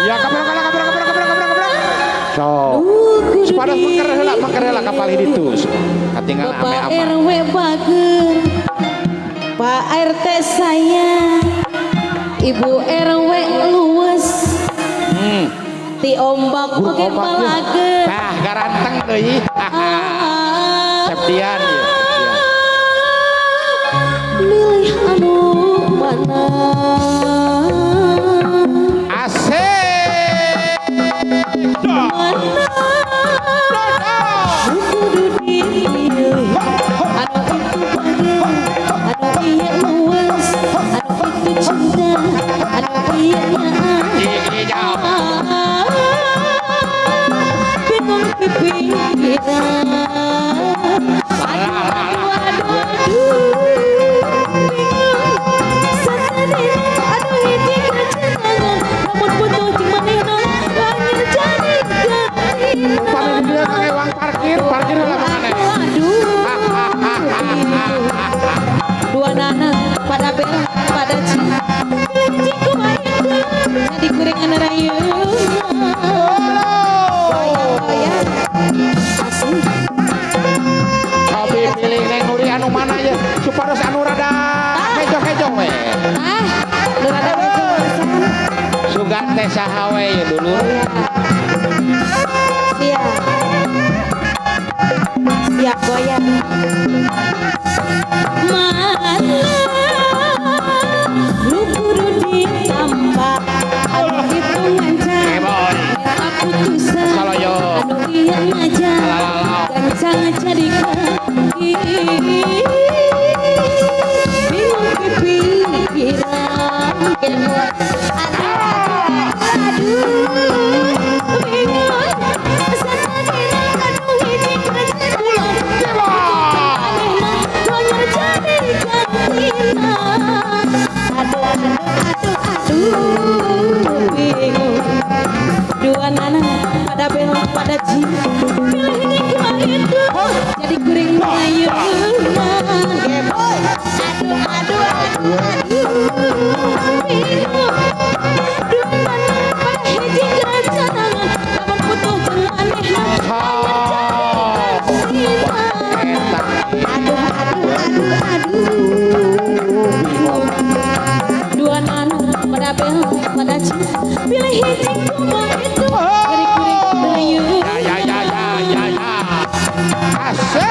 Ya kabrak. So. Sepadas mengker heula kapal hiditu. Katinggal ame Bapak ama. RW bager, Pak RT saya, Ibu RW luwes. Ti ombak oge balageun. Tah garanteng deui. Septian ya. Milih anu mana? Asik. Mana? Kudu dipilih. Anu itu bager, anu ieu luwes, anu itu cinta, anu ieu nyaah. Bingung pikiran. Parkir lah mana? Dua nana pada bel pada cinta. Ciku ayo jadi kuringan rayu. Goyang asli. Tapi pilih neng Nuri anu mana ya? Supados anu rada hejo we. Lu rada hejo. Sugan teh saha we ya dulu. Siap goyang. Mana lu kudu ditambah anu hitungan jam aku tusan anu iya ngaja gancang jadi kaki bingung pikiran aduh bingung dua nana pada belok pada cinta pilihnya cuma itu jadi kuring ngayunan geboy aduh bingung dua nana pada hiji kerancangan kapan putuh aneh dua nana pada belok pada cinta pilih hiji cuma itu jadi kuring ngayunan Ya. Asik.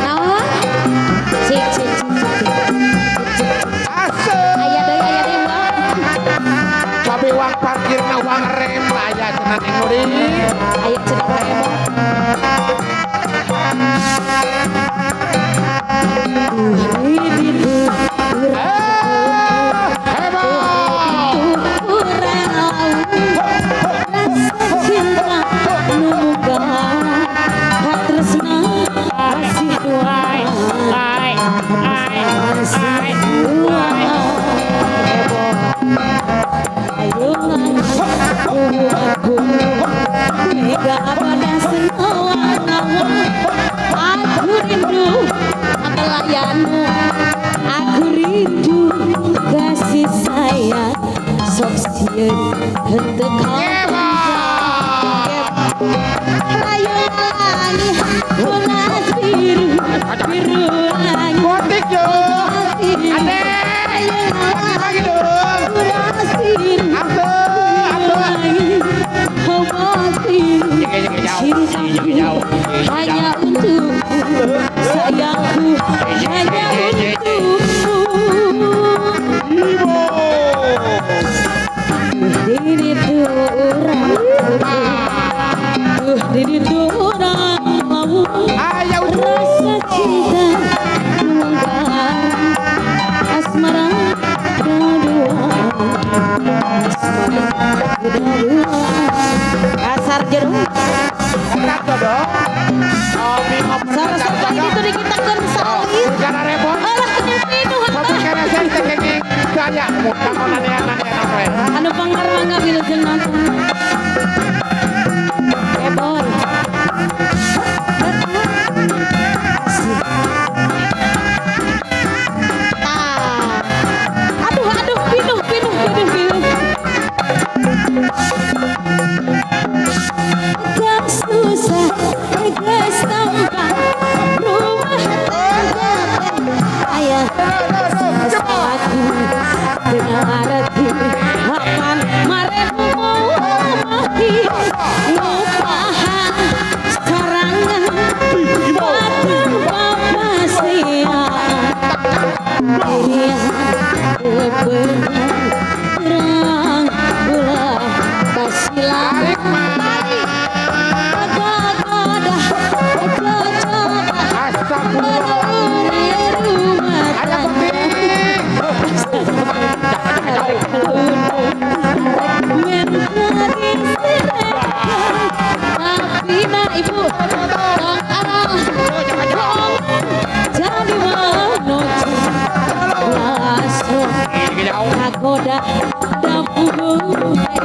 naon cik Asik. aya deui Tapi uang parkirna uang rem aya cenah neng Nuri. aya cenah rem aku rindu kasih sayang sok sieun henteu ayo lagi bolas biru lagi Gotik yo. Ade. ayo Lagi dong. bolas biru Jauh. hanya untukmu sayangku hanya untukmu diri orang mau rasa cinta nunggar asmara kedua kasar jeruk sama-sama itu dikitakan salin Jangan repot. alah kenyang Tapi karena saya teknik gaya muka nanya apa? anu pangkar mangga wilujeng nonton boy aduh pinuh goda dapu goda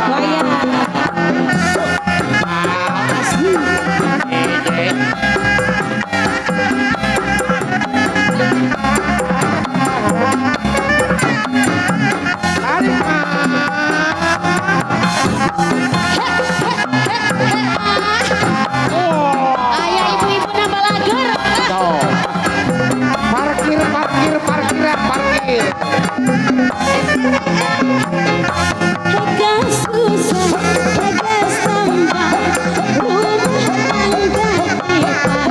wayang ayah ibu-ibu nambah lager Parkir, parkir, parkiran, parkir. Hega susah, hega sambang, rumah tangga kita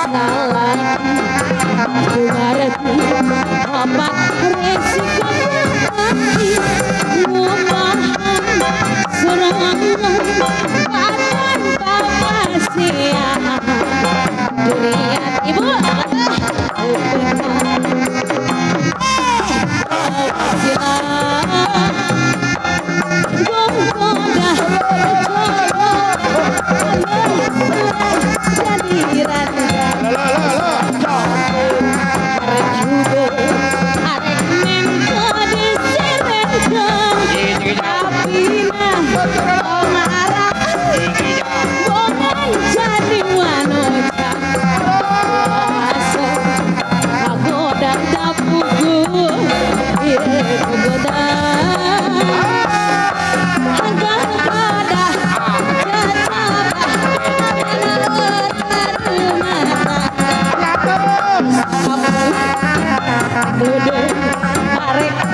salah. Aku ngerti apa resiko hati, lupakan serangan badan bapak siang. Dilihat ibu,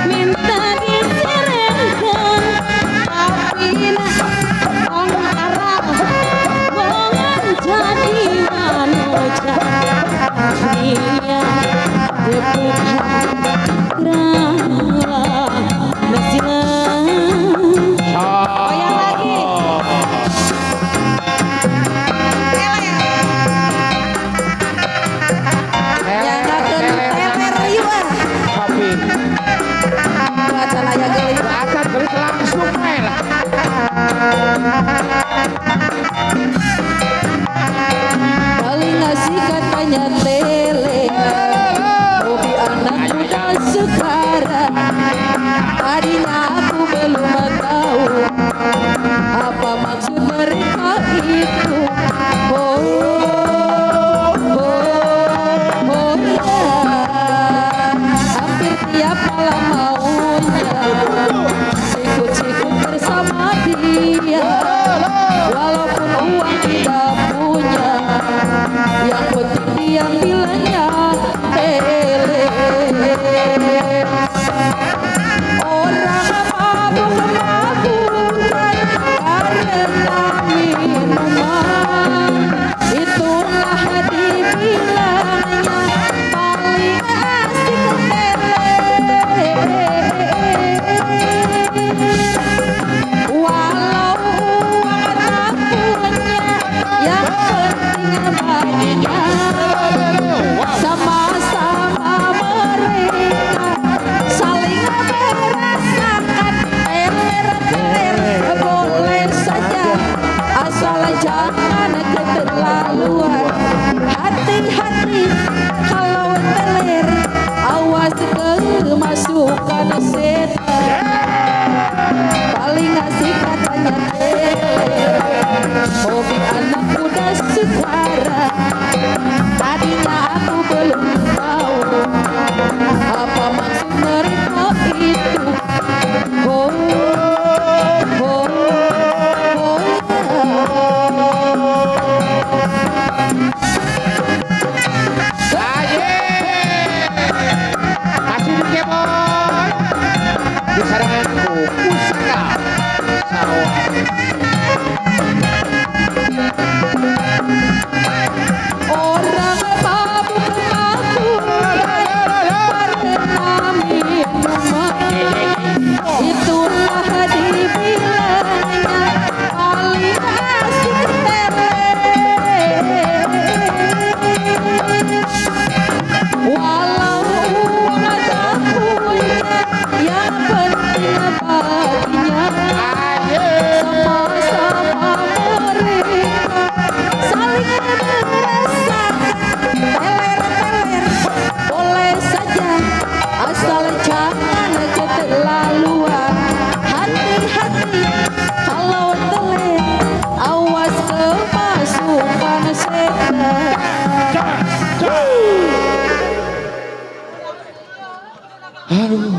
minta diserahkan tapi on arah bongan jadi manusia dia depuhan gerah mesilah goyang lagi Akan gelis langsung lah. paling ngasih katanya lele hobi anak muda suka Aduh.